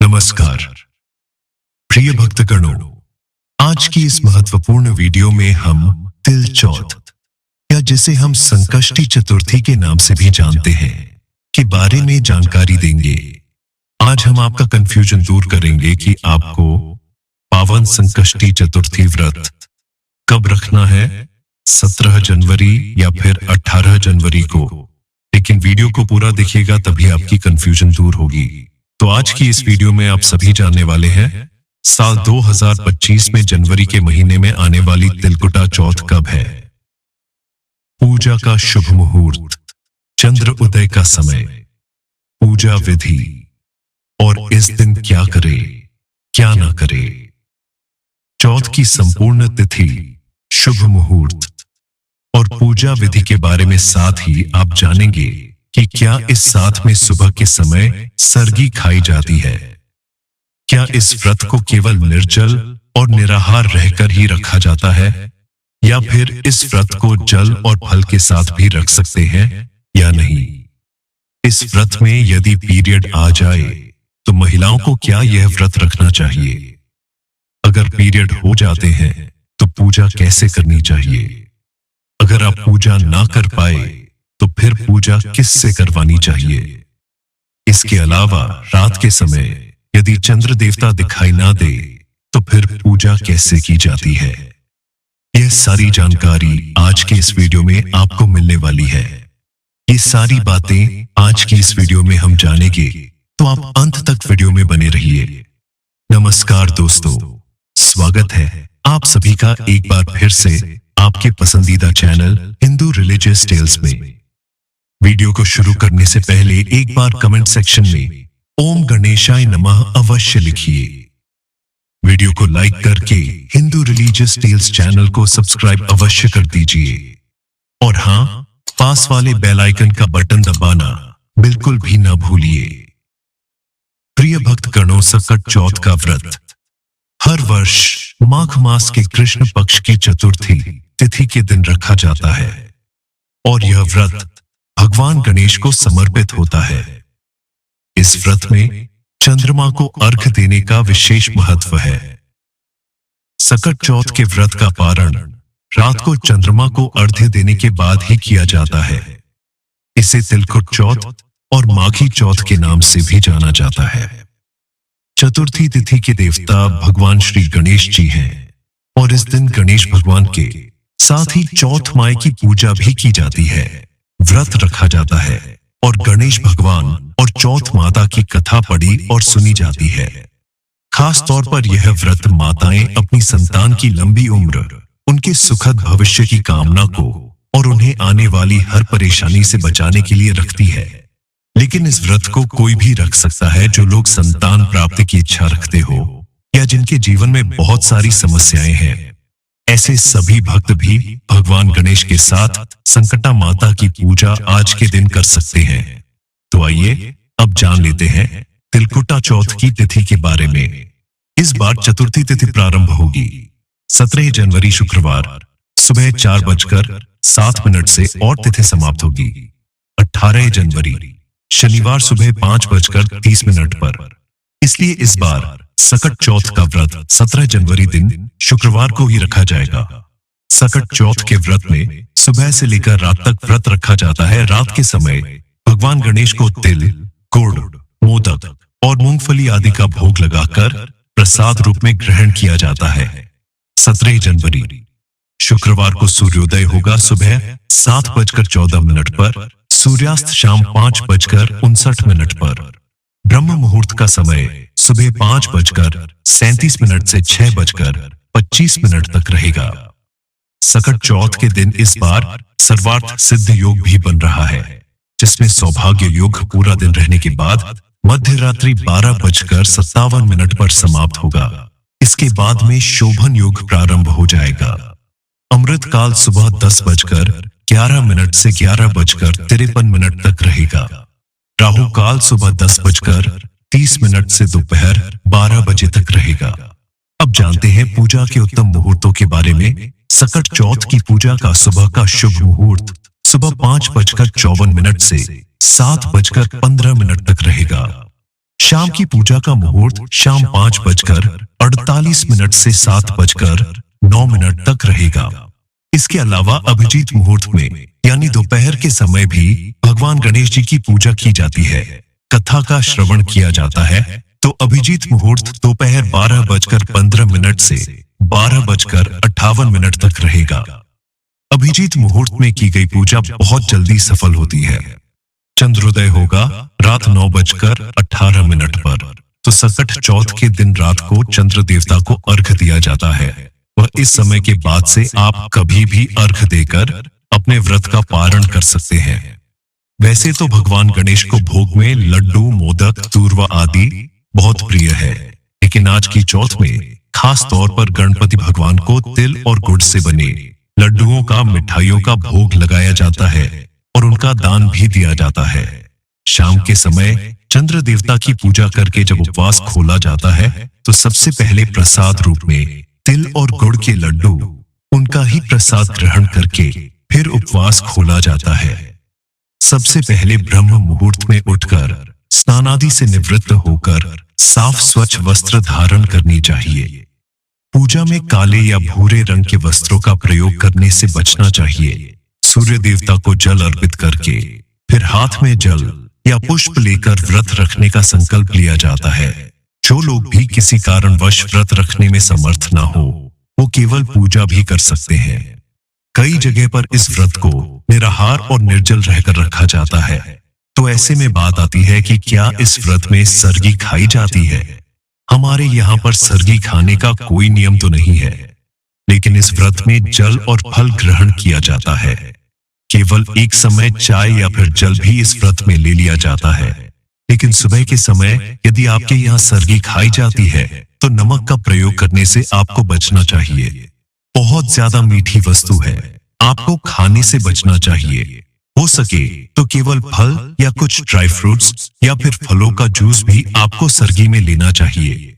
नमस्कार प्रिय भक्तगणों, आज की इस महत्वपूर्ण वीडियो में हम तिल चौथ या जिसे हम संकष्टी चतुर्थी के नाम से भी जानते हैं के बारे में जानकारी देंगे। आज हम आपका कंफ्यूजन दूर करेंगे कि आपको पावन संकष्टी चतुर्थी व्रत कब रखना है, 17 जनवरी या फिर 18 जनवरी को। लेकिन वीडियो को पूरा देखिएगा तभी आपकी कंफ्यूजन दूर होगी। तो आज की इस वीडियो में आप सभी जानने वाले हैं साल 2025 में जनवरी के महीने में आने वाली तिलकुटा चौथ कब है, पूजा का शुभ मुहूर्त, चंद्र उदय का समय, पूजा विधि और इस दिन क्या करे क्या ना करे, चौथ की संपूर्ण तिथि, शुभ मुहूर्त और पूजा विधि के बारे में साथ ही आप जानेंगे कि क्या इस साथ में सुबह के समय सरगी खाई जाती है, क्या इस व्रत को केवल निर्जल और निराहार रहकर ही रखा जाता है या फिर इस व्रत को जल और फल के साथ भी रख सकते हैं या नहीं। इस व्रत में यदि पीरियड आ जाए तो महिलाओं को क्या यह व्रत रखना चाहिए, अगर पीरियड हो जाते हैं तो पूजा कैसे करनी चाहिए, अगर आप पूजा ना कर पाए तो फिर पूजा किससे करवानी चाहिए। इसके अलावा रात के समय यदि चंद्र देवता दिखाई ना दे तो फिर पूजा कैसे की जाती है। यह सारी जानकारी आज के इस वीडियो में आपको मिलने वाली है। ये सारी बातें आज की इस वीडियो में हम जानेंगे, तो आप अंत तक वीडियो में बने रहिए। नमस्कार दोस्तों, स्वागत है आप सभी का एक बार फिर से आपके पसंदीदा चैनल हिंदू रिलीजियस टेल्स में। वीडियो को शुरू करने से पहले एक बार कमेंट सेक्शन में ओम गणेशाय नमः अवश्य लिखिए। वीडियो को लाइक करके हिंदू रिलीजियस टेल्स चैनल को सब्सक्राइब अवश्य कर दीजिए और हाँ, पास वाले बेल आइकन का बटन दबाना बिल्कुल भी ना भूलिए। प्रिय भक्तगणों, सकट चौथ का व्रत हर वर्ष माघ मास के कृष्ण पक्ष की चतुर्थी तिथि के दिन रखा जाता है और यह व्रत भगवान गणेश को समर्पित होता है। इस व्रत में चंद्रमा को अर्घ देने का विशेष महत्व है। सकट चौथ के व्रत का पारण रात को चंद्रमा को अर्घ्य देने के बाद ही किया जाता है। इसे तिलकुट चौथ और माघी चौथ के नाम से भी जाना जाता है। चतुर्थी तिथि के देवता भगवान श्री गणेश जी हैं और इस दिन गणेश भगवान के साथ ही चौथ माई की पूजा भी की जाती है, व्रत रखा जाता है और गणेश भगवान और चौथ माता की कथा पढ़ी और सुनी जाती है। खास तौर पर यह व्रत माताएं अपनी संतान की लंबी उम्र, उनके सुखद भविष्य की कामना को और उन्हें आने वाली हर परेशानी से बचाने के लिए रखती है। लेकिन इस व्रत को कोई भी रख सकता है जो लोग संतान प्राप्ति की इच्छा रखते हो या जिनके जीवन में बहुत सारी समस्याएं हैं। ऐसे सभी भक्त भी भगवान गणेश के साथ संकटा माता की पूजा आज के दिन कर सकते हैं। तो आइए अब जान लेते हैं तिलकुटा चौथ की तिथि के बारे में। इस बार चतुर्थी तिथि प्रारंभ होगी 17 जनवरी शुक्रवार सुबह 4:07 से और तिथि समाप्त होगी 18 जनवरी शनिवार सुबह 5:30 पर। इसलिए इस बार सकट चौथ का व्रत 17 जनवरी दिन शुक्रवार को ही रखा जाएगा। सकट चौथ के व्रत में सुबह से लेकर रात तक व्रत रखा जाता है। रात के समय भगवान गणेश को तिल, गुड़, मोदक और मूंगफली आदि का भोग लगाकर प्रसाद रूप में ग्रहण किया जाता है। 17 जनवरी शुक्रवार को सूर्योदय होगा सुबह 7:14 पर, सूर्यास्त शाम 5:59 पर। ब्रह्म मुहूर्त का समय सुबह 5:37 से 6:25 तक रहेगा। सकट चौथ के दिन इस बार सर्वार्थ सिद्ध योग भी बन रहा है, जिसमें सौभाग्य योग पूरा दिन रहने के बाद मध्य रात्रि 12:57 पर समाप्त होगा। इसके बाद में शोभन योग प्रारंभ हो जाएगा। अमृत काल सुबह 10:11 से 11:53 तक रहेगा। राहु काल सुबह 10:30 से दोपहर 12 बजे तक रहेगा। अब जानते हैं पूजा के उत्तम मुहूर्तों के बारे में। सकट चौथ की पूजा का सुबह का शुभ मुहूर्त सुबह 5:54 से 7:15 तक रहेगा। शाम की पूजा का मुहूर्त शाम 5:48 से 7:09 तक रहेगा। इसके अलावा अभिजीत मुहूर्त में यानी दोपहर के समय भी भगवान गणेश जी की पूजा की जाती है, कथा का श्रवण किया जाता है। तो अभिजीत मुहूर्त दोपहर 12:15 से 12:58 तक रहेगा। अभिजीत मुहूर्त में की गई पूजा बहुत जल्दी सफल होती है। चंद्रोदय होगा रात 9:18 पर। तो सकट चौथ के दिन रात को चंद्र देवता को अर्घ दिया जाता है। वह इस समय के बाद से आप कभी भी अर्घ देकर अपने व्रत का पारण कर सकते हैं। वैसे तो भगवान गणेश को भोग में लड्डू, मोदक, दूर्वा आदि बहुत प्रिय है, लेकिन आज की चौथ में खास तौर पर गणपति भगवान को तिल और गुड़ से बने लड्डुओं का, मिठाइयों का भोग लगाया जाता है और उनका दान भी दिया जाता है। शाम के समय चंद्र देवता की पूजा करके जब उपवास खोला जाता है तो सबसे पहले प्रसाद रूप में तिल और गुड़ के लड्डू, उनका ही प्रसाद ग्रहण करके फिर उपवास खोला जाता है। सबसे पहले ब्रह्म मुहूर्त में उठकर स्नान आदि से निवृत्त होकर साफ स्वच्छ वस्त्र धारण करनी चाहिए। पूजा में काले या भूरे रंग के वस्त्रों का प्रयोग करने से बचना चाहिए। सूर्य देवता को जल अर्पित करके फिर हाथ में जल या पुष्प लेकर व्रत रखने का संकल्प लिया जाता है। जो लोग भी किसी कारणवश व्रत रखने में समर्थ ना हो, वो केवल पूजा भी कर सकते हैं। कई जगह पर इस व्रत को निराहार और निर्जल रहकर रखा जाता है। तो ऐसे में बात आती है कि क्या इस व्रत में सरगी खाई जाती है? हमारे यहाँ पर सरगी खाने का कोई नियम तो नहीं है, लेकिन इस व्रत में जल और फल ग्रहण किया जाता है। केवल एक समय चाय या फिर जल भी इस व्रत में ले लिया जाता है। लेकिन सुबह के समय यदि आपके यहाँ सरगी खाई जाती है तो नमक का प्रयोग करने से आपको बचना चाहिए। बहुत ज्यादा मीठी वस्तु है, आपको खाने से बचना चाहिए। हो सके तो केवल फल या कुछ ड्राई फ्रूट्स या फिर फलों का जूस भी आपको सरगी में लेना चाहिए।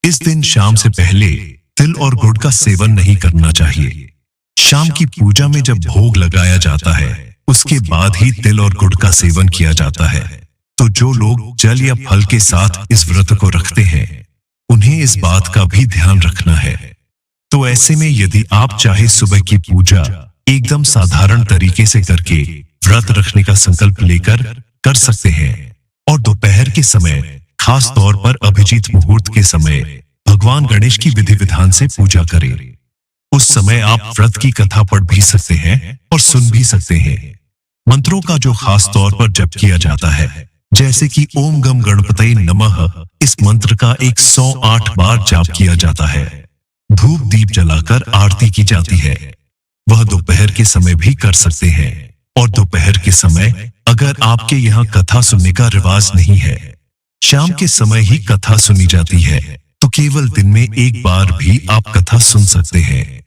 इस दिन शाम से पहले तिल और गुड़ का सेवन नहीं करना चाहिए। शाम की पूजा में जब भोग लगाया जाता है उसके बाद ही तिल और गुड़ का सेवन किया जाता है। तो जो लोग जल या फल के साथ इस व्रत को रखते हैं उन्हें इस बात का भी ध्यान रखना है। तो ऐसे में यदि आप चाहे सुबह की पूजा एकदम साधारण तरीके से करके व्रत रखने का संकल्प लेकर कर सकते हैं, और दोपहर के समय खास तौर पर अभिजीत मुहूर्त के समय भगवान गणेश की विधि विधान से पूजा करें। उस समय आप व्रत की कथा पढ़ भी सकते हैं और सुन भी सकते हैं। मंत्रों का जो खास तौर पर जप किया जाता है, जैसे कि ओम गम गणपतये नमः, इस मंत्र का 108 बार जाप किया जाता है। धूप दीप जलाकर आरती की जाती है। वह दोपहर के समय भी कर सकते हैं। और दोपहर के समय अगर आपके यहाँ कथा सुनने का रिवाज नहीं है, शाम के समय ही कथा सुनी जाती है, तो केवल दिन में एक बार भी आप कथा सुन सकते हैं।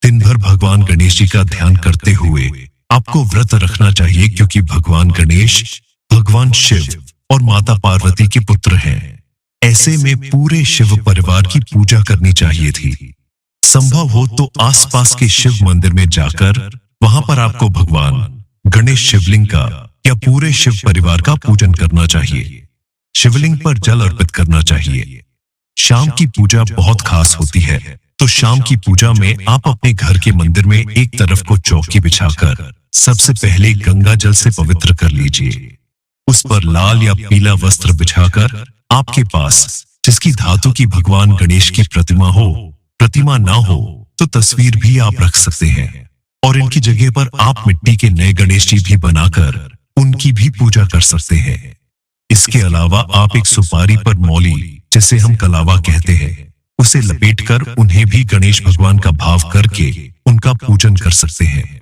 दिन भर भगवान गणेश जी का ध्यान करते हुए आपको व्रत रखना चाहिए, क्योंकि भगवान गणेश भगवान शिव और माता पार्वती के पुत्र हैं। ऐसे में पूरे शिव परिवार की पूजा करनी चाहिए थी। संभव हो तो आसपास के शिव मंदिर में जाकर वहां पर आपको भगवान गणेश शिवलिंग का या पूरे शिव परिवार का पूजन करना चाहिए। शिवलिंग पर जल अर्पित करना चाहिए। शाम की पूजा बहुत खास होती है, तो शाम की पूजा में आप अपने घर के मंदिर में एक तरफ को चौकी बिछाकर सबसे पहले गंगा जल से पवित्र कर लीजिए। उस पर लाल या पीला वस्त्र बिछाकर आपके पास जिसकी धातु की भगवान गणेश की प्रतिमा हो, प्रतिमा ना हो तो तस्वीर भी आप रख सकते हैं, और इनकी जगह पर आप मिट्टी के नए गणेश जी भी बनाकर उनकी भी पूजा कर सकते हैं। इसके अलावा आप एक सुपारी पर मौली, जिसे हम कलावा कहते हैं, उसे लपेटकर उन्हें भी गणेश भगवान का भाव करके उनका पूजन कर सकते हैं।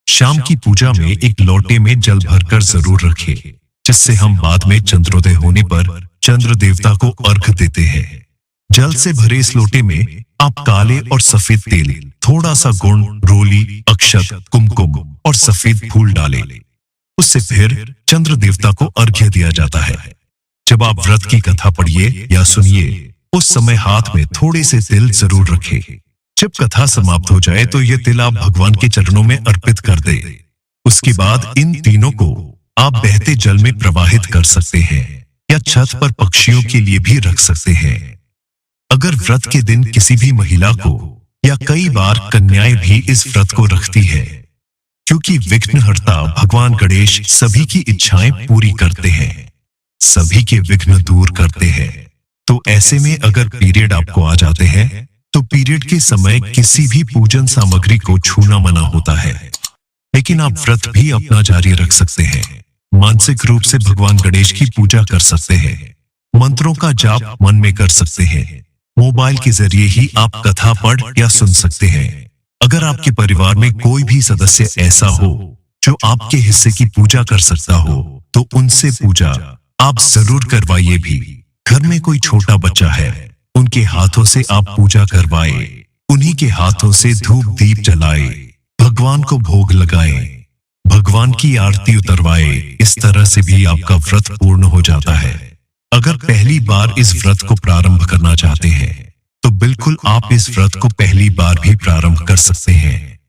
शाम की पूजा में एक लोटे में जल भरकर जरूर रखें, जिससे हम बाद में चंद्रोदय होने पर चंद्र देवता को अर्घ देते हैं। जल से भरे इस लोटे में आप काले और सफेद तेल, थोड़ा सा गुड़, रोली, अक्षत, कुमकुम और सफेद फूल डालें। उससे फिर चंद्र देवता को अर्घ्य दिया जाता है। जब आप व्रत की कथा पढ़िए या सुनिए, उस समय हाथ में थोड़े से तिल जरूर रखें। जब कथा समाप्त हो जाए तो ये तिल आप भगवान के चरणों में अर्पित कर दे। उसके बाद इन तीनों को आप बहते जल में प्रवाहित कर सकते हैं। या छत पर पक्षियों के लिए भी रख सकते हैं। अगर व्रत के दिन किसी भी महिला को या कई बार कन्याएं भी इस व्रत को रखती है, क्योंकि विघ्नहर्ता भगवान गणेश सभी की इच्छाएं पूरी करते हैं, सभी के विघ्न दूर करते हैं। तो ऐसे में अगर पीरियड आपको आ जाते हैं तो पीरियड के समय किसी भी पूजन सामग्री को छूना मना होता है, लेकिन आप व्रत भी अपना जारी रख सकते हैं। मानसिक रूप से भगवान गणेश की पूजा कर सकते हैं, मंत्रों का जाप मन में कर सकते हैं, मोबाइल के जरिए ही आप कथा पढ़ या सुन सकते हैं। अगर आपके परिवार में कोई भी सदस्य ऐसा हो जो आपके हिस्से की पूजा कर सकता हो तो उनसे पूजा आप जरूर करवाइए भी। घर में कोई छोटा बच्चा है, उनके हाथों से आप पूजा करवाए, उन्हीं के हाथों से धूप दीप जलाए, भगवान को भोग लगाए, भगवान की आरती उतरवाए। इस तरह से भी आपका व्रत पूर्ण हो जाता है। अगर पहली बार इस व्रत को प्रारंभ करना चाहते हैं तो बिल्कुल आप इस व्रत को पहली बार भी प्रारंभ कर सकते हैं,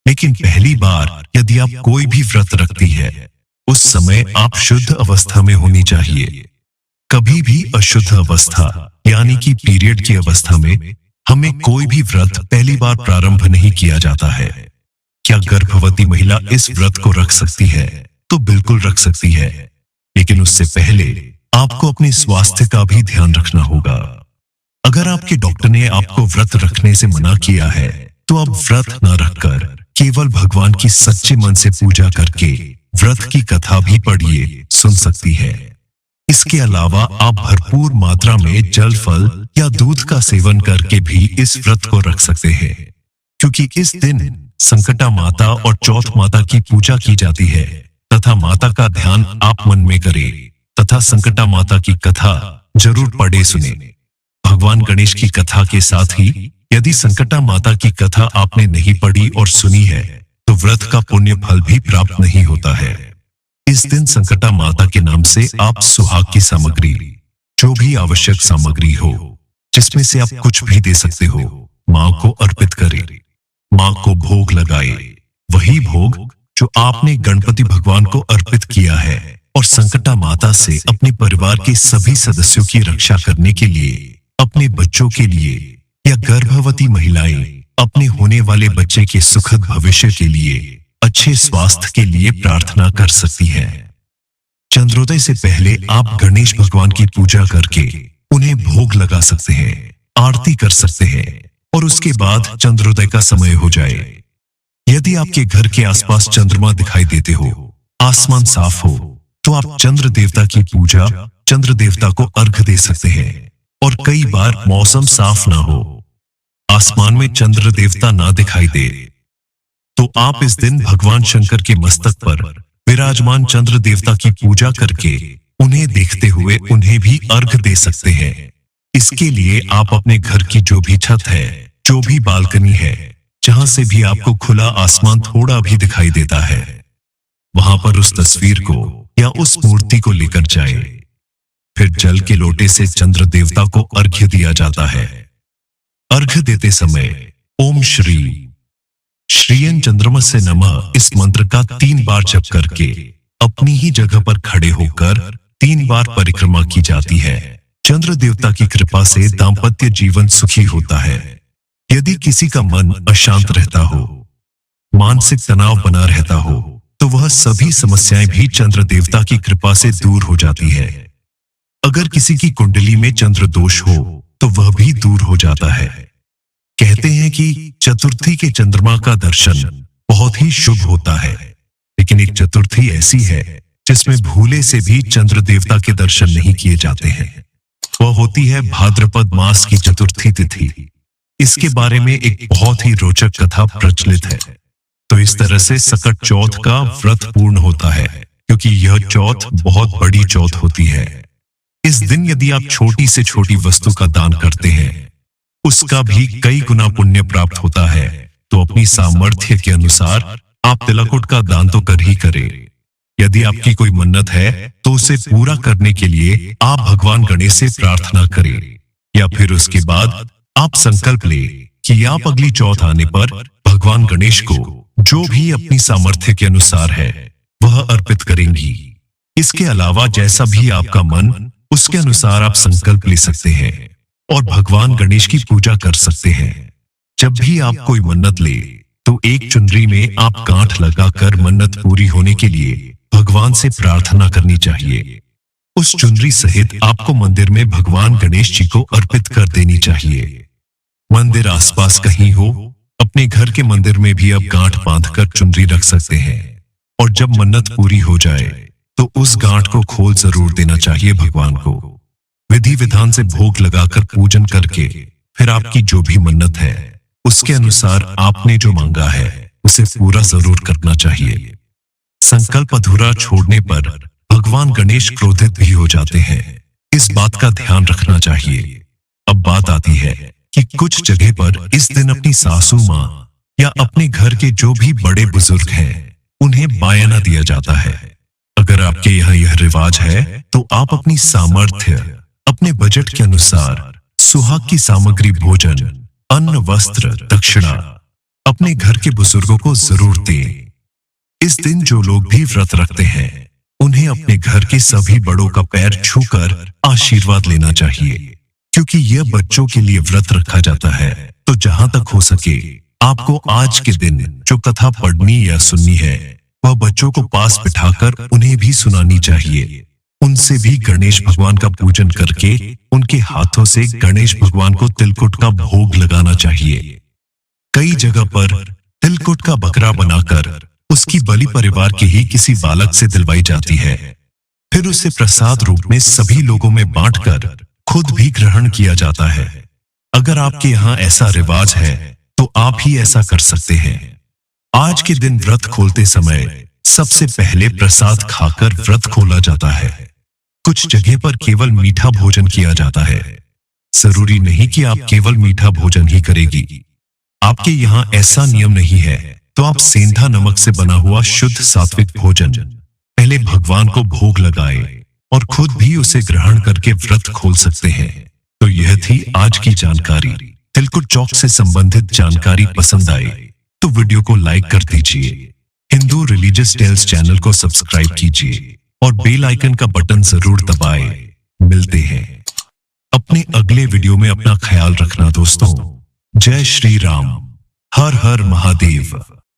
लेकिन पहली बार यदि आप कोई भी व्रत रखती है उस समय आप शुद्ध अवस्था में होनी चाहिए। कभी भी अशुद्ध अवस्था यानी कि पीरियड की अवस्था में हमें कोई भी व्रत पहली बार प्रारंभ नहीं किया जाता है। क्या गर्भवती महिला इस व्रत को रख सकती है? तो बिल्कुल रख सकती है, लेकिन उससे पहले आपको अपने स्वास्थ्य का भी ध्यान रखना होगा। अगर आपके डॉक्टर ने आपको व्रत रखने से मना किया है तो आप व्रत न रखकर केवल भगवान की सच्चे मन से पूजा करके व्रत की कथा भी पढ़िए, सुन सकती है। इसके अलावा आप भरपूर मात्रा में जल फल या दूध का सेवन करके भी इस व्रत को रख सकते हैं, क्योंकि इस दिन संकटा माता और चौथ माता की पूजा की जाती है तथा माता का ध्यान आप मन में करें तथा संकटा माता की कथा जरूर पढ़े सुने। भगवान गणेश की कथा के साथ ही यदि संकटा माता की कथा आपने नहीं पढ़ी और सुनी है तो व्रत का पुण्य फल भी प्राप्त नहीं होता है। इस दिन संकटा माता के नाम से आप सुहाग की सामग्री, जो भी आवश्यक सामग्री हो, जिसमें से आप कुछ भी दे सकते हो, मां को अर्पित करें, मां को भोग लगाए, वही भोग जो आपने गणपति भगवान को अर्पित किया है, और संकटा माता से अपने परिवार के सभी सदस्यों की रक्षा करने के लिए, अपने बच्चों के लिए या गर्भवती महिलाएं अपने होने वाले बच्चे के सुखद भविष्य के लिए, अच्छे स्वास्थ्य के लिए प्रार्थना कर सकती है। चंद्रोदय से पहले आप गणेश भगवान की पूजा करके उन्हें भोग लगा सकते हैं, आरती कर सकते हैं, और उसके बाद चंद्रोदय का समय हो जाए। यदि आपके घर के आसपास चंद्रमा दिखाई देते हो, आसमान साफ हो, तो आप चंद्र देवता की पूजा, चंद्र देवता को अर्घ दे सकते हैं। और कई बार मौसम साफ ना हो, आसमान में चंद्र देवता ना दिखाई दे, तो आप इस दिन भगवान शंकर के मस्तक पर विराजमान चंद्र देवता की पूजा करके उन्हें देखते हुए उन्हें भी अर्घ दे सकते हैं। इसके लिए आप अपने घर की जो भी छत है, जो भी बालकनी है, जहां से भी आपको खुला आसमान थोड़ा भी दिखाई देता है, वहां पर उस तस्वीर को या उस मूर्ति को लेकर जाए। फिर जल के लोटे से चंद्र देवता को अर्घ्य दिया जाता है। अर्घ्य देते समय ओम श्रीयं चंद्रमस्य नमः इस मंत्र का 3 बार जप करके अपनी ही जगह पर खड़े होकर 3 बार परिक्रमा की जाती है। चंद्र देवता की कृपा से दाम्पत्य जीवन सुखी होता है। यदि किसी का मन अशांत रहता हो, मानसिक तनाव बना रहता हो, तो वह सभी समस्याएं भी चंद्र देवता की कृपा से दूर हो जाती है। अगर किसी की कुंडली में चंद्र दोष हो तो वह भी दूर हो जाता है। कहते हैं कि चतुर्थी के चंद्रमा का दर्शन बहुत ही शुभ होता है, लेकिन एक चतुर्थी ऐसी है जिसमें भूले से भी चंद्र देवता के दर्शन नहीं किए जाते हैं। वह होती है भाद्रपद मास की चतुर्थी तिथि। इसके बारे में एक बहुत ही रोचक कथा प्रचलित है। तो इस तरह से सकट चौथ का व्रत पूर्ण होता है, क्योंकि यह चौथ बहुत बड़ी चौथ होती है। इस दिन यदि आप छोटी से छोटी वस्तु का दान करते हैं, उसका भी कई गुना पुण्य प्राप्त होता है। तो अपनी सामर्थ्य के अनुसार आप तिलकुट का दान तो कर ही करें। यदि आपकी कोई मन्नत है तो उसे पूरा करने के लिए आप भगवान गणेश से प्रार्थना करें, या फिर उसके बाद आप संकल्प ले कि आप अगली चौथ आने पर भगवान गणेश को जो भी अपनी सामर्थ्य के अनुसार है वह अर्पित करेंगी। इसके अलावा जैसा भी आपका मन उसके अनुसार आप संकल्प ले सकते हैं और भगवान गणेश की पूजा कर सकते हैं। जब भी आप कोई मन्नत ले तो एक चुनरी में आप गांठ लगाकर मन्नत पूरी होने के लिए भगवान से प्रार्थना करनी चाहिए। उस चुनरी सहित आपको मंदिर में भगवान गणेश जी को अर्पित कर देनी चाहिए। मंदिर आसपास कहीं हो, अपने घर के मंदिर में भी आप गांठ बांधकर चुनरी रख सकते हैं और जब मन्नत पूरी हो जाए तो उस गांठ को खोल जरूर देना चाहिए भगवान को। विधि विधान से भोग लगाकर पूजन करके फिर आपकी जो भी मन्नत है उसके अनुसार आपने जो मांगा है उसे पूरा जरूर करना चाहिए। संकल्प अधूरा छोड़ने पर भगवान गणेश क्रोधित भी हो जाते हैं, इस बात का ध्यान रखना चाहिए। अब बात आती है कि कुछ जगह पर इस दिन अपनी सासू माँ या अपने घर के जो भी बड़े बुजुर्ग हैं उन्हें बायना दिया जाता है। अगर आपके यहाँ यह रिवाज है तो आप अपनी सामर्थ्य, अपने बजट के अनुसार सुहाग की सामग्री, भोजन, अन्न, वस्त्र, दक्षिणा अपने घर के बुजुर्गों को जरूर दें। इस दिन जो लोग भी व्रत रखते हैं उन्हें अपने घर के सभी बड़ों का पैर छूकर आशीर्वाद लेना चाहिए, क्योंकि यह बच्चों के लिए व्रत रखा जाता है। तो जहां तक हो सके आपको आज के दिन जो कथा पढ़नी या सुननी है वह बच्चों को पास बिठाकर उन्हें भी सुनानी चाहिए। उनसे भी गणेश भगवान का पूजन करके उनके हाथों से गणेश भगवान को तिलकुट का भोग लगाना चाहिए। कई जगह पर तिलकुट का बकरा बनाकर उसकी बलि परिवार के ही किसी बालक से दिलवाई जाती है, फिर उसे प्रसाद रूप में सभी लोगों में बांटकर खुद भी ग्रहण किया जाता है। अगर आपके यहाँ ऐसा रिवाज है तो आप ही ऐसा कर सकते हैं। आज के दिन व्रत खोलते समय सबसे पहले प्रसाद खाकर व्रत खोला जाता है। कुछ जगह पर केवल मीठा भोजन किया जाता है। जरूरी नहीं कि आप केवल मीठा भोजन ही करेगी। आपके यहाँ ऐसा नियम नहीं है तो आप सेंधा नमक से बना हुआ शुद्ध सात्विक भोजन पहले भगवान को भोग लगाए और खुद भी उसे ग्रहण करके व्रत खोल सकते हैं। तो यह थी आज की जानकारी। तिलकुट चौक से संबंधित जानकारी पसंद आए तो वीडियो को लाइक कर दीजिए, हिंदू रिलीजियस टेल्स चैनल को सब्सक्राइब कीजिए और बेल आइकन का बटन जरूर दबाएं। मिलते हैं अपने अगले वीडियो में। अपना ख्याल रखना दोस्तों। जय श्री राम। हर हर महादेव।